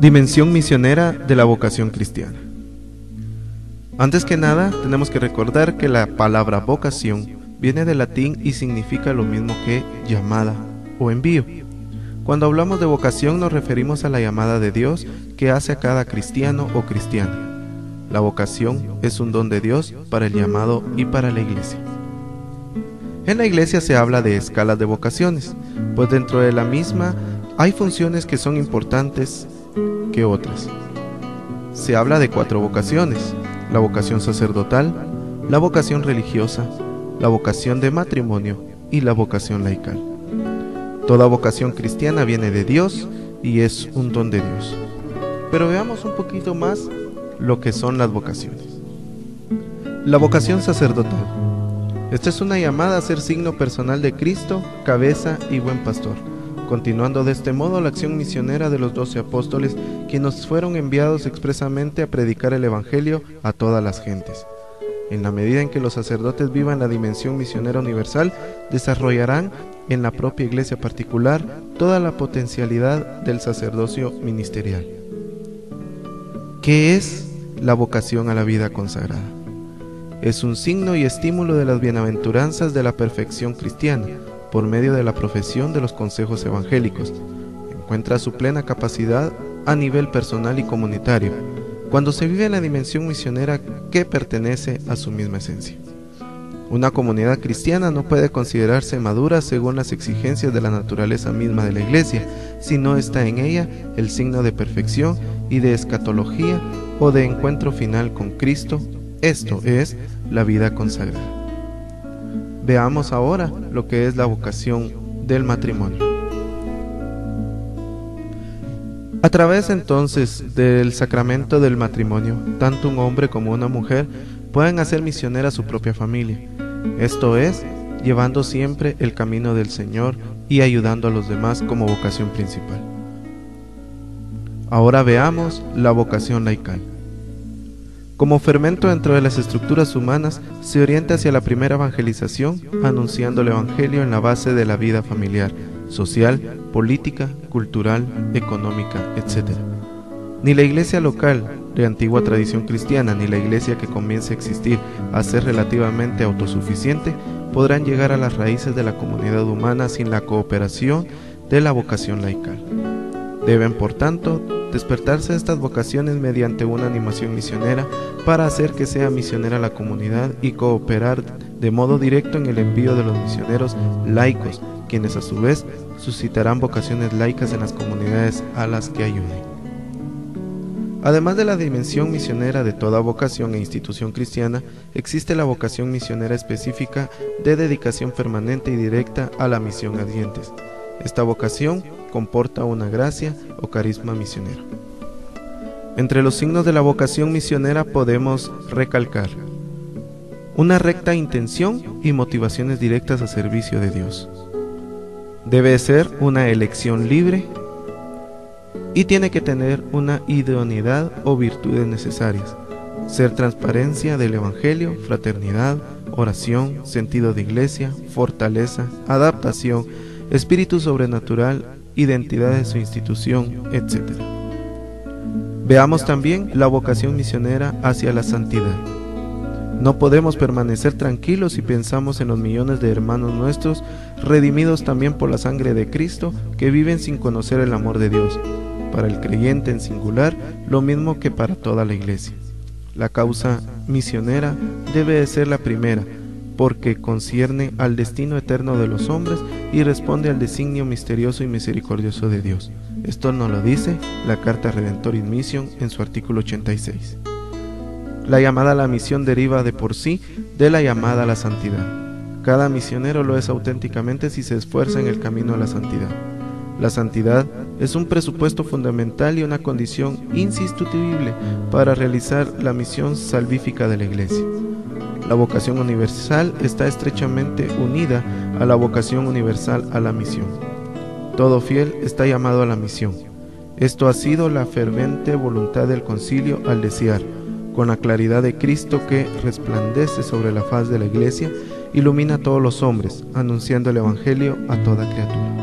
Dimensión misionera de la vocación cristiana. Antes que nada, tenemos que recordar que la palabra vocación viene del latín y significa lo mismo que llamada o envío. Cuando hablamos de vocación nos referimos a la llamada de Dios que hace a cada cristiano o cristiana. La vocación es un don de Dios para el llamado y para la iglesia. En la iglesia se habla de escalas de vocaciones, pues dentro de la misma hay funciones que son importantes que otras. Se habla de 4 vocaciones: la vocación sacerdotal, la vocación religiosa, la vocación de matrimonio y la vocación laical. Toda vocación cristiana viene de Dios y es un don de Dios. Pero veamos un poquito más lo que son las vocaciones. La vocación sacerdotal. Esta es una llamada a ser signo personal de Cristo, cabeza y buen pastor, continuando de este modo la acción misionera de los 12 apóstoles, quienes fueron enviados expresamente a predicar el Evangelio a todas las gentes. En la medida en que los sacerdotes vivan la dimensión misionera universal, desarrollarán en la propia iglesia particular toda la potencialidad del sacerdocio ministerial. ¿Qué es la vocación a la vida consagrada? Es un signo y estímulo de las bienaventuranzas de la perfección cristiana, por medio de la profesión de los consejos evangélicos. Encuentra su plena capacidad a nivel personal y comunitario, cuando se vive en la dimensión misionera que pertenece a su misma esencia. Una comunidad cristiana no puede considerarse madura según las exigencias de la naturaleza misma de la iglesia, si no está en ella el signo de perfección y de escatología o de encuentro final con Cristo, esto es, la vida consagrada. Veamos ahora lo que es la vocación del matrimonio. A través entonces del sacramento del matrimonio, tanto un hombre como una mujer pueden hacer misionera a su propia familia, esto es, llevando siempre el camino del Señor y ayudando a los demás como vocación principal. Ahora veamos la vocación laical. Como fermento dentro de las estructuras humanas, se orienta hacia la primera evangelización, anunciando el Evangelio en la base de la vida familiar, social, política, cultural, económica, etc. Ni la iglesia local, de antigua tradición cristiana, ni la iglesia que comience a existir a ser relativamente autosuficiente, podrán llegar a las raíces de la comunidad humana sin la cooperación de la vocación laical. Deben, por tanto, despertarse estas vocaciones mediante una animación misionera para hacer que sea misionera la comunidad y cooperar de modo directo en el envío de los misioneros laicos, quienes a su vez suscitarán vocaciones laicas en las comunidades a las que ayuden. Además de la dimensión misionera de toda vocación e institución cristiana, existe la vocación misionera específica de dedicación permanente y directa a la misión ardientes. Esta vocación comporta una gracia o carisma misionero. Entre los signos de la vocación misionera podemos recalcar una recta intención y motivaciones directas a servicio de Dios. Debe ser una elección libre y tiene que tener una idoneidad o virtudes necesarias, ser transparencia del Evangelio, fraternidad, oración, sentido de iglesia, fortaleza, adaptación, espíritu sobrenatural, identidad de su institución, etc. Veamos también la vocación misionera hacia la santidad. No podemos permanecer tranquilos si pensamos en los millones de hermanos nuestros, redimidos también por la sangre de Cristo, que viven sin conocer el amor de Dios. Para el creyente en singular, lo mismo que para toda la iglesia. La causa misionera debe de ser la primera, porque concierne al destino eterno de los hombres y responde al designio misterioso y misericordioso de Dios. Esto nos lo dice la Carta Redemptoris Mission en su artículo 86. La llamada a la misión deriva de por sí de la llamada a la santidad. Cada misionero lo es auténticamente si se esfuerza en el camino a la santidad. La santidad es un presupuesto fundamental y una condición insustituible para realizar la misión salvífica de la Iglesia. La vocación universal está estrechamente unida a la vocación universal a la misión. Todo fiel está llamado a la misión. Esto ha sido la ferviente voluntad del concilio al desear, con la claridad de Cristo que resplandece sobre la faz de la Iglesia, ilumina a todos los hombres, anunciando el Evangelio a toda criatura.